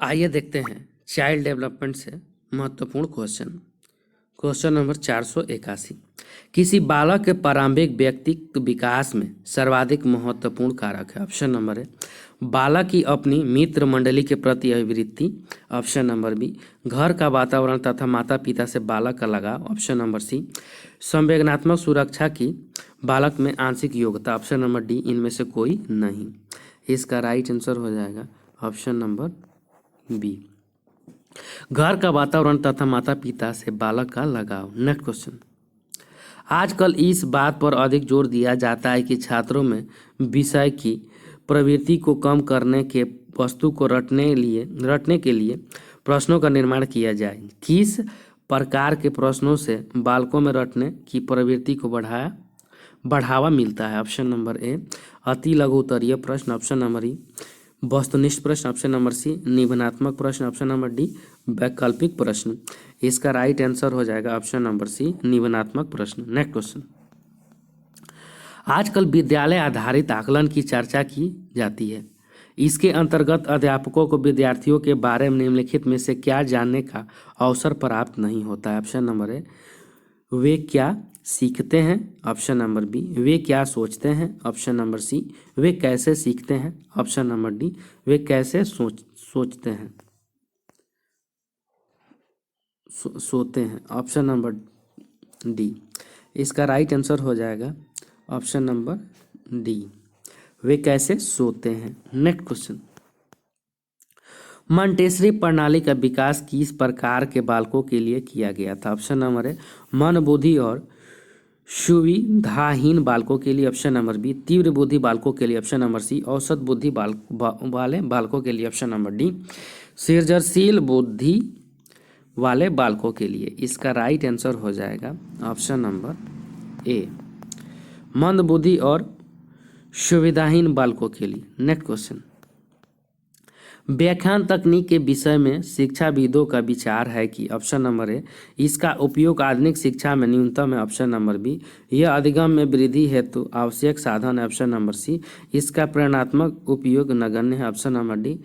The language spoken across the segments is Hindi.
आइए देखते हैं चाइल्ड डेवलपमेंट से महत्वपूर्ण क्वेश्चन। Question number 481। किसी बालक के प्रारंभिक व्यक्तित्व विकास में सर्वाधिक महत्वपूर्ण कारक है। ऑप्शन नंबर ए बालक की अपनी मित्र मंडली के प्रति अभिवृत्ति। ऑप्शन नंबर बी घर का वातावरण तथा माता पिता से बालक का लगाव। ऑप्शन नंबर सी संवेदनात्मक सुरक्षा की बालक में आंशिक योग्यता। ऑप्शन नंबर डी इनमें से कोई नहीं। इसका राइट आंसर हो जाएगा ऑप्शन नंबर बी घर का वातावरण तथा माता पिता से बालक का लगाव। Next question. आजकल इस बात पर अधिक जोर दिया जाता है कि छात्रों में विषय की प्रवृत्ति को कम करने के वस्तु को रटने के लिए प्रश्नों का निर्माण किया जाए। किस प्रकार के प्रश्नों से बालकों में रटने की प्रवृत्ति को बढ़ावा मिलता है। ऑप्शन नंबर ए अति लघु उत्तरीय प्रश्न। ऑप्शन नंबर ई वस्तुनिष्ठ प्रश्न। ऑप्शन नंबर सी निबंधात्मक प्रश्न। ऑप्शन नंबर डी वैकल्पिक प्रश्न। इसका राइट आंसर हो जाएगा ऑप्शन नंबर सी निबंधात्मक प्रश्न। Next question. आजकल विद्यालय आधारित आकलन की चर्चा की जाती है। इसके अंतर्गत अध्यापकों को विद्यार्थियों के बारे में निम्नलिखित में से क्या जानने का अवसर प्राप्त नहीं होता है। ऑप्शन नंबर ए वे क्या सीखते हैं। ऑप्शन नंबर बी वे क्या सोचते हैं। ऑप्शन नंबर सी वे कैसे सीखते हैं। ऑप्शन नंबर डी वे कैसे सोचते हैं सोते हैं। ऑप्शन नंबर डी इसका राइट आंसर हो जाएगा ऑप्शन नंबर डी वे कैसे सोते हैं। Next question. मॉन्टेसरी प्रणाली का विकास किस प्रकार के बालकों के लिए किया गया था। ऑप्शन नंबर ए मन बुद्धि और सुविधाहीन बालकों के लिए। ऑप्शन नंबर बी तीव्र बुद्धि बालकों के लिए। ऑप्शन नंबर सी औसत बुद्धि वाले बालकों के लिए। ऑप्शन नंबर डी सृजनशील बुद्धि वाले बालकों के लिए। इसका राइट आंसर हो जाएगा ऑप्शन नंबर ए मंद बुद्धि और सुविधाहीन बालकों के लिए। Next question. व्याख्यान तकनीक के विषय में शिक्षाविदों का विचार है कि ऑप्शन नंबर ए इसका उपयोग आधुनिक शिक्षा में न्यूनतम है। ऑप्शन नंबर बी यह अधिगम में वृद्धि हेतु आवश्यक साधन है। ऑप्शन नंबर सी इसका प्रेरणात्मक उपयोग नगण्य है। ऑप्शन नंबर डी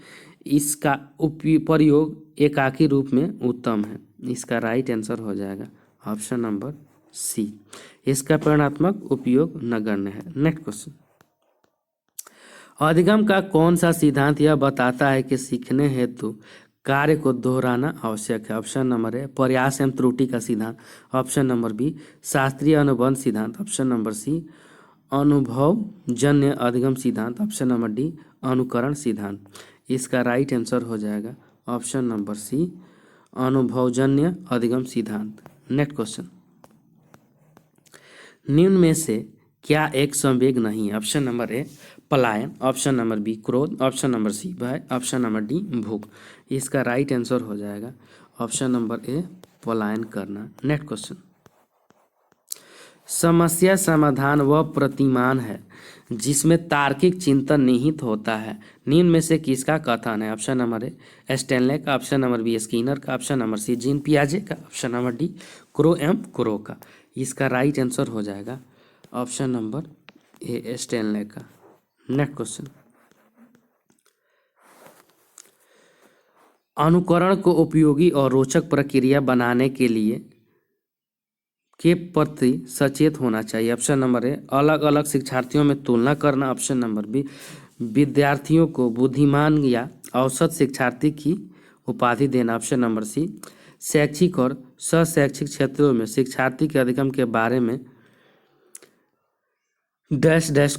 इसका प्रयोग एकाकी रूप में उत्तम है। इसका राइट आंसर हो जाएगा ऑप्शन नंबर सी इसका प्रेरणात्मक उपयोग नगण्य है। Next question. अधिगम का कौन सा सिद्धांत यह बताता है कि सीखने हेतु कार्य को दोहराना आवश्यक है। ऑप्शन नंबर ए प्रयास एवं त्रुटि का सिद्धांत। ऑप्शन नंबर बी शास्त्रीय अनुबंध सिद्धांत। ऑप्शन नंबर सी अनुभवजन्य अधिगम सिद्धांत। ऑप्शन नंबर डी अनुकरण सिद्धांत। इसका राइट आंसर हो जाएगा ऑप्शन नंबर सी अनुभवजन्य अधिगम सिद्धांत। Next question. निम्न में से क्या एक संवेग नहीं है। ऑप्शन नंबर ए पलायन। ऑप्शन नंबर बी क्रोध। ऑप्शन नंबर सी भय। ऑप्शन नंबर डी भूख। इसका राइट आंसर हो जाएगा ऑप्शन नंबर ए पलायन करना। Next question. समस्या समाधान वह प्रतिमान है जिसमें तार्किक चिंतन निहित होता है। निम्न में से किसका कथन है। ऑप्शन नंबर ए स्टैनले का। ऑप्शन नंबर बी स्किनर का। ऑप्शन नंबर सी जीन पियाजे का। Option number D Crow M Crow का। इसका राइट आंसर हो जाएगा ऑप्शन नंबर ए स्टैनले का। Next question. अनुकरण को उपयोगी और रोचक प्रक्रिया बनाने के लिए के प्रति सचेत होना चाहिए। ऑप्शन नंबर ए अलग अलग शिक्षार्थियों में तुलना करना। ऑप्शन नंबर बी विद्यार्थियों को बुद्धिमान या औसत शिक्षार्थी की उपाधि देना। ऑप्शन नंबर सी शैक्षिक और शैक्षिक क्षेत्रों में शिक्षार्थी के अधिगम के बारे में डैश डैश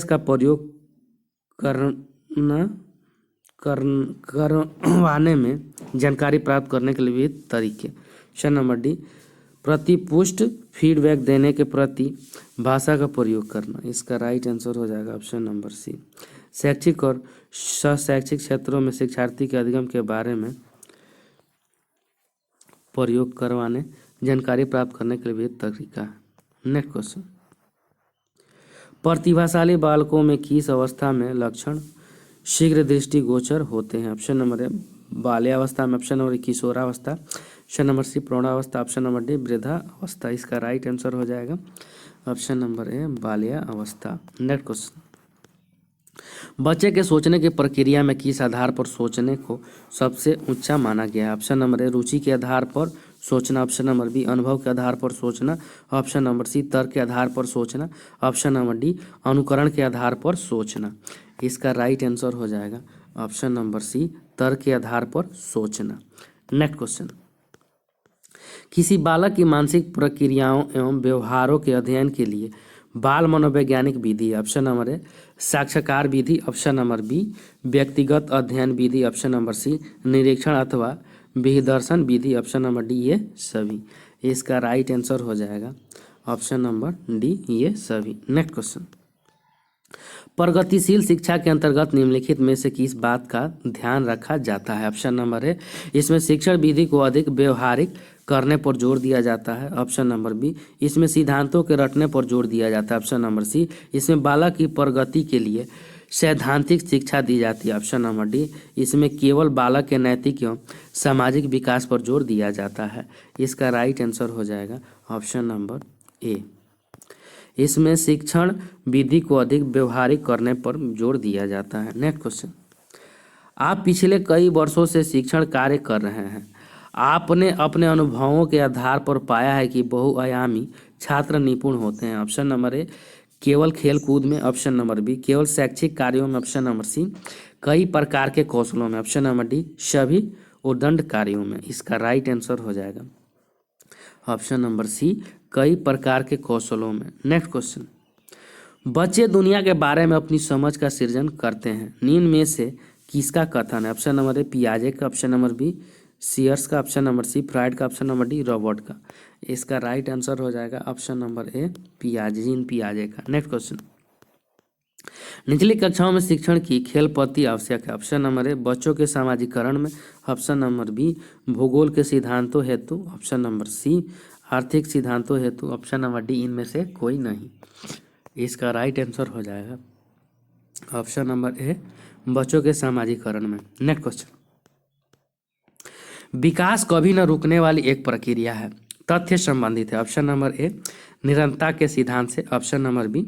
का प्रयोग करवाने में जानकारी प्राप्त करने के लिए विविध तरीके। ऑप्शन नंबर डी प्रतिपुष्ट फीडबैक देने के प्रति भाषा का प्रयोग करना। इसका राइट आंसर हो जाएगा ऑप्शन नंबर सी शैक्षिक और शैक्षिक क्षेत्रों में शिक्षार्थी के अधिगम के बारे में प्रयोग करवाने जानकारी प्राप्त करने के लिए विविध तरीका है। Next question. प्रतिभाशाली बालकों में किस अवस्था में लक्षण शीघ्र दृष्टिगोचर होते हैं। ऑप्शन नंबर ए बाल्यावस्था में। ऑप्शन नंबर किशोरावस्था। ऑप्शन नंबर सी प्रौढ़ावस्था। ऑप्शन नंबर डी वृद्धावस्था। इसका राइट आंसर हो जाएगा ऑप्शन नंबर ए बाल्यावस्था। Next question. बच्चे के सोचने की प्रक्रिया में किस आधार पर सोचने को सबसे ऊंचा माना गया है? ऑप्शन नंबर ए रुचि के आधार पर सोचना, ऑप्शन नंबर बी अनुभव के आधार पर सोचना, ऑप्शन नंबर सी तर्क के आधार पर सोचना, ऑप्शन नंबर डी अनुकरण के आधार पर सोचना। इसका राइट आंसर हो जाएगा ऑप्शन नंबर सी तर्क के आधार पर सोचना। नेक्स्ट क्वेश्चन, किसी बालक की मानसिक प्रक्रियाओं एवं व्यवहारों के अध्ययन के लिए बाल मनोवैज्ञानिक विधि, ऑप्शन नंबर ए साक्षात्कार विधि, ऑप्शन नंबर बी व्यक्तिगत अध्ययन विधि, ऑप्शन नंबर सी निरीक्षण अथवा विहिदर्शन विधि, ऑप्शन नंबर डी ये सभी। इसका राइट आंसर हो जाएगा ऑप्शन नंबर डी ये सभी। नेक्स्ट क्वेश्चन, प्रगतिशील शिक्षा के अंतर्गत निम्नलिखित में से किस बात का ध्यान रखा जाता है? ऑप्शन नंबर ए इसमें शिक्षण विधि को अधिक व्यवहारिक करने पर जोर दिया जाता है, ऑप्शन नंबर बी इसमें सिद्धांतों के रटने पर जोर दिया जाता है, ऑप्शन नंबर सी इसमें बालक की प्रगति के लिए सैद्धांतिक शिक्षा दी जाती है, ऑप्शन नंबर डी इसमें केवल बालक के नैतिक एवं सामाजिक विकास पर जोर दिया जाता है। इसका राइट आंसर हो जाएगा ऑप्शन नंबर ए, इसमें शिक्षण विधि को अधिक व्यवहारिक करने पर जोर दिया जाता है। नेक्स्ट क्वेश्चन, आप पिछले कई वर्षों से शिक्षण कार्य कर रहे हैं, आपने अपने अनुभवों के आधार पर पाया है कि बहुआयामी छात्र निपुण होते हैं, ऑप्शन नंबर ए केवल खेल कूद में, ऑप्शन नंबर बी केवल शैक्षिक कार्यों में, ऑप्शन नंबर सी कई प्रकार के कौशलों में, ऑप्शन नंबर डी सभी उद्दंड कार्यों में। इसका राइट आंसर हो जाएगा ऑप्शन नंबर सी कई प्रकार के कौशलों में। नेक्स्ट क्वेश्चन, बच्चे दुनिया के बारे में अपनी समझ का सृजन करते हैं, निम्न में से किसका कथन है? ऑप्शन नंबर ए पियाजे का, ऑप्शन नंबर बी सीयर्स का, ऑप्शन नंबर सी फ्राइड का, ऑप्शन नंबर डी रॉबर्ट का। इसका राइट आंसर हो जाएगा ऑप्शन नंबर ए पियाजे, जीन पियाजे का। नेक्स्ट क्वेश्चन, निचली कक्षाओं में शिक्षण की खेल पद्धति आवश्यक है, ऑप्शन नंबर ए बच्चों के सामाजिकरण में, ऑप्शन नंबर बी भूगोल के सिद्धांतों हेतु, ऑप्शन नंबर सी आर्थिक सिद्धांतों हेतु, ऑप्शन नंबर डी इनमें से कोई नहीं। इसका राइट आंसर हो जाएगा ऑप्शन नंबर ए बच्चों के सामाजिकरण में। नेक्स्ट क्वेश्चन, विकास कभी न रुकने वाली एक प्रक्रिया है, तथ्य संबंधित है, ऑप्शन नंबर ए निरंतरता के सिद्धांत से, ऑप्शन नंबर बी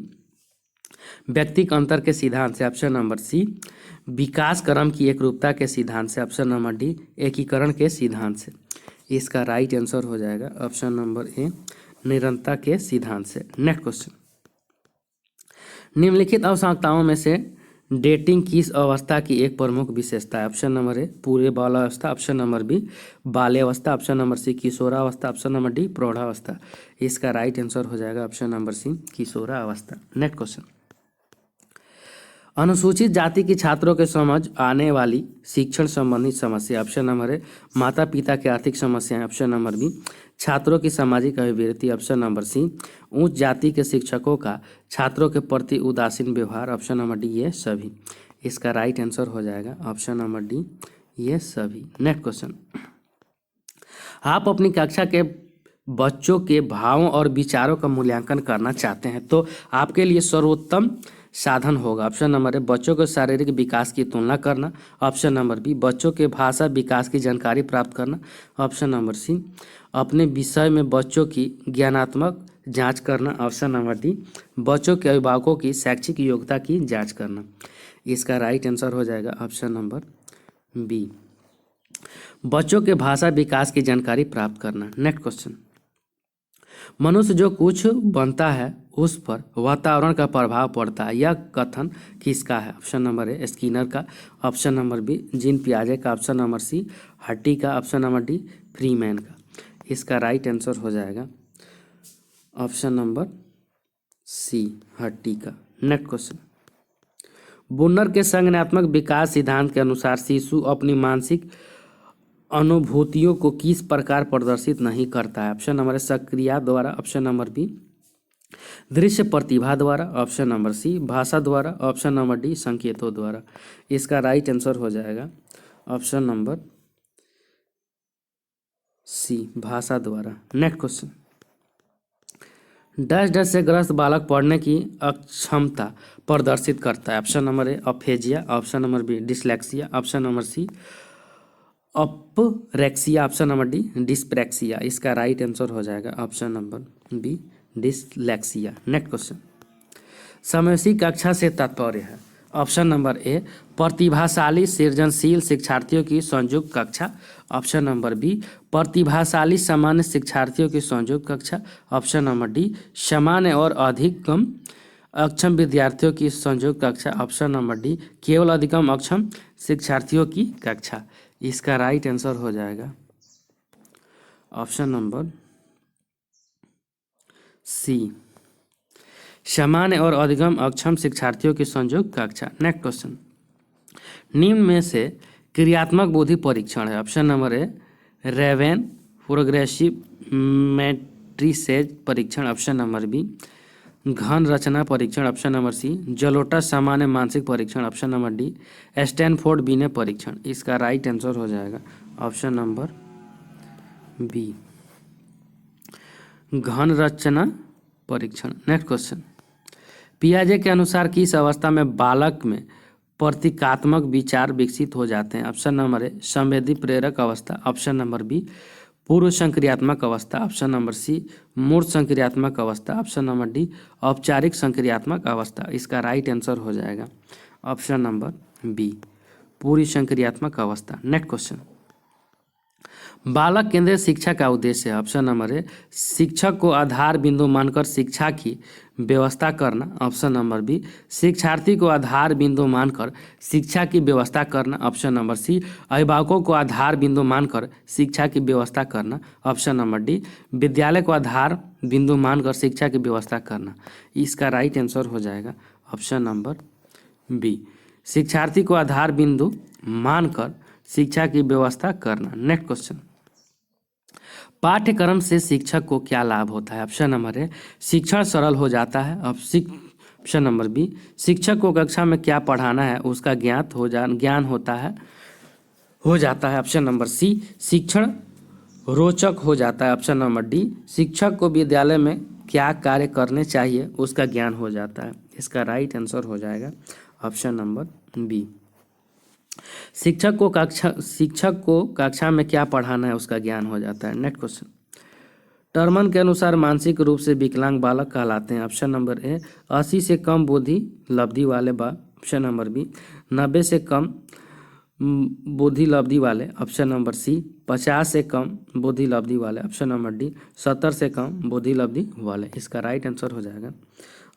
व्यक्तिक अंतर के सिद्धांत से, ऑप्शन नंबर सी विकास क्रम की एकरूपता के सिद्धांत से, ऑप्शन नंबर डी एकीकरण के सिद्धांत से। इसका राइट आंसर हो जाएगा ऑप्शन नंबर ए निरंतरता के सिद्धांत से। नेक्स्ट क्वेश्चन, निम्नलिखित आवश्यकताओं में से डेटिंग किस अवस्था की एक प्रमुख विशेषता है? ऑप्शन नंबर ए पूरे बाल्यावस्था, ऑप्शन नंबर बी बाल्यावस्था, ऑप्शन नंबर सी किशोरावस्था, ऑप्शन नंबर डी प्रौढ़ावस्था। इसका राइट आंसर हो जाएगा ऑप्शन नंबर सी किशोरावस्था। नेक्स्ट क्वेश्चन, अनुसूचित जाति के छात्रों के समझ आने वाली शिक्षण संबंधी समस्या, ऑप्शन नंबर ए माता पिता की आर्थिक समस्याएं, ऑप्शन नंबर बी छात्रों की सामाजिक अभिवृत्ति, ऑप्शन नंबर सी उच्च जाति के शिक्षकों का छात्रों के प्रति उदासीन व्यवहार, ऑप्शन नंबर डी ये सभी। इसका राइट आंसर हो जाएगा ऑप्शन नंबर डी ये सभी। नेक्स्ट क्वेश्चन, आप अपनी कक्षा के बच्चों के भावों और विचारों का मूल्यांकन करना चाहते हैं तो आपके लिए सर्वोत्तम साधन होगा, ऑप्शन नंबर ए बच्चों के शारीरिक विकास की तुलना करना, ऑप्शन नंबर बी बच्चों के भाषा विकास की जानकारी प्राप्त करना, ऑप्शन नंबर सी अपने विषय में बच्चों की ज्ञानात्मक जांच करना, ऑप्शन नंबर डी बच्चों के अभिभावकों की शैक्षिक योग्यता की जांच करना। इसका राइट आंसर हो जाएगा ऑप्शन नंबर बी बच्चों के भाषा विकास की जानकारी प्राप्त करना। नेक्स्ट क्वेश्चन, मनुष्य जो कुछ बनता है उस पर वातावरण का प्रभाव पड़ता है, यह कथन किसका है? ऑप्शन नंबर ए स्किनर का, ऑप्शन नंबर बी जीन पियाजे का, ऑप्शन नंबर सी हट्टी का, ऑप्शन नंबर डी फ्रीमैन का। इसका राइट आंसर हो जाएगा ऑप्शन नंबर सी हट्टी का। नेक्स्ट क्वेश्चन, बुनर के संज्ञानात्मक विकास सिद्धांत के अनुसार शिशु अपनी मानसिक अनुभूतियों को किस प्रकार प्रदर्शित नहीं करता है? ऑप्शन नंबर ए सक्रिया द्वारा, ऑप्शन नंबर बी दृश्य प्रतिभा द्वारा, ऑप्शन नंबर सी भाषा द्वारा, ऑप्शन नंबर डी संकेतों द्वारा। इसका राइट आंसर हो जाएगा ऑप्शन नंबर सी भाषा द्वारा। नेक्स्ट क्वेश्चन, डैश डैश से ग्रस्त बालक पढ़ने की अक्षमता प्रदर्शित करता है? Option number A aphasia, option number B dyslexia, option number C apraxia, option number D dyspraxia. इसका राइट आंसर हो जाएगा option number B dyslexia. Next question, समवयसी कक्षा से तात्पर्य है ऑप्शन नंबर ए प्रतिभाशाली सृजनशील शिक्षार्थियों की संयुक्त कक्षा। ऑप्शन नंबर बी प्रतिभाशाली सामान्य शिक्षार्थियों की संयुक्त कक्षा। ऑप्शन नंबर डी सामान्य और अधिकतम अक्षम विद्यार्थियों की संयुक्त कक्षा। ऑप्शन नंबर डी केवल अधिकतम अक्षम शिक्षार्थियों की कक्षा। इसका राइट आंसर हो जाएगा ऑप्शन नंबर सी सामान्य और अधिकतम अक्षम शिक्षार्थियों की संयुक्त कक्षा। नेक्स्ट क्वेश्चन, निम्न में से क्रियात्मक बुद्धि परीक्षण है। ऑप्शन नंबर ए रेवेन प्रोग्रेसिव मैट्रिसेज परीक्षण। ऑप्शन नंबर बी घन रचना परीक्षण। ऑप्शन नंबर सी जलोटा सामान्य मानसिक परीक्षण। ऑप्शन नंबर डी स्टैनफोर्ड बिने परीक्षण। इसका राइट आंसर हो जाएगा ऑप्शन नंबर बी घन रचना परीक्षण। नेक्स्ट क्वेश्चन, पियाजे के अनुसार किस अवस्था में बालक में प्रतीकात्मक विचार विकसित हो जाते हैं। ऑप्शन नंबर ए संवेदी प्रेरक अवस्था। ऑप्शन नंबर बी पूर्व संक्रियात्मक अवस्था। ऑप्शन नंबर सी मूर्त संक्रियात्मक अवस्था। ऑप्शन नंबर डी औपचारिक संक्रियात्मक अवस्था। इसका राइट आंसर हो जाएगा ऑप्शन नंबर बी पूरी संक्रियात्मक अवस्था। नेक्स्ट क्वेश्चन, बालक केंद्रित शिक्षा का उद्देश्य है। ऑप्शन नंबर ए शिक्षक को आधार बिंदु मानकर शिक्षा की व्यवस्था करना। ऑप्शन नंबर बी शिक्षार्थी को आधार बिंदु मानकर शिक्षा की व्यवस्था करना। ऑप्शन नंबर सी अभिभावकों को आधार बिंदु मानकर शिक्षा की व्यवस्था करना। ऑप्शन नंबर डी विद्यालय को आधार बिंदु मानकर शिक्षा की व्यवस्था करना। इसका राइट आंसर हो जाएगा ऑप्शन नंबर बी शिक्षार्थी को आधार बिंदु मानकर शिक्षा की व्यवस्था करना। नेक्स्ट क्वेश्चन, पाठ्यक्रम से शिक्षक को क्या लाभ होता है। ऑप्शन नंबर ए शिक्षण सरल हो जाता है। ऑप्शन नंबर बी शिक्षक को कक्षा में क्या पढ़ाना है उसका ज्ञान हो जाता है। ऑप्शन नंबर सी शिक्षण रोचक हो जाता है। ऑप्शन नंबर डी शिक्षक को विद्यालय में क्या कार्य करने चाहिए उसका ज्ञान हो जाता है। इसका राइट आंसर हो जाएगा ऑप्शन नंबर बी शिक्षक को कक्षा में क्या पढ़ाना है उसका ज्ञान हो जाता है। नेक्स्ट क्वेश्चन, टर्मन के अनुसार मानसिक रूप से विकलांग बालक कहलाते हैं। ऑप्शन नंबर ए 80 से कम बुद्धि लब्धि वाले ऑप्शन नंबर बी 90 से कम बुद्धि लब्धि वाले। ऑप्शन नंबर सी 50 से कम बुद्धि लब्धि वाले। ऑप्शन नंबर डी 70 से कम बुद्धि लब्धि वाले। इसका राइट आंसर हो जाएगा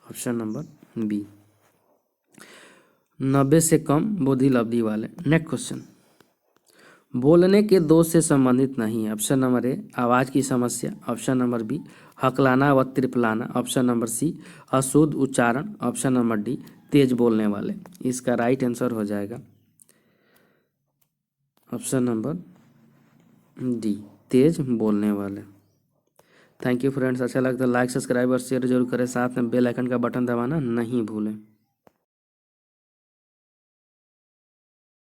ऑप्शन नंबर बी 90 से कम बुद्धि लब्धि वाले। नेक्स्ट क्वेश्चन, बोलने के दोष से संबंधित नहीं है। ऑप्शन नंबर ए आवाज़ की समस्या। ऑप्शन नंबर बी हकलाना व त्रिपलाना। ऑप्शन नंबर सी अशुद्ध उच्चारण। ऑप्शन नंबर डी तेज बोलने वाले। इसका राइट आंसर हो जाएगा ऑप्शन नंबर डी तेज बोलने वाले। थैंक यू फ्रेंड्स, अच्छा लगता है लाइक सब्सक्राइब और शेयर जरूर करें, साथ में बेल आइकन का बटन दबाना नहीं भूलें।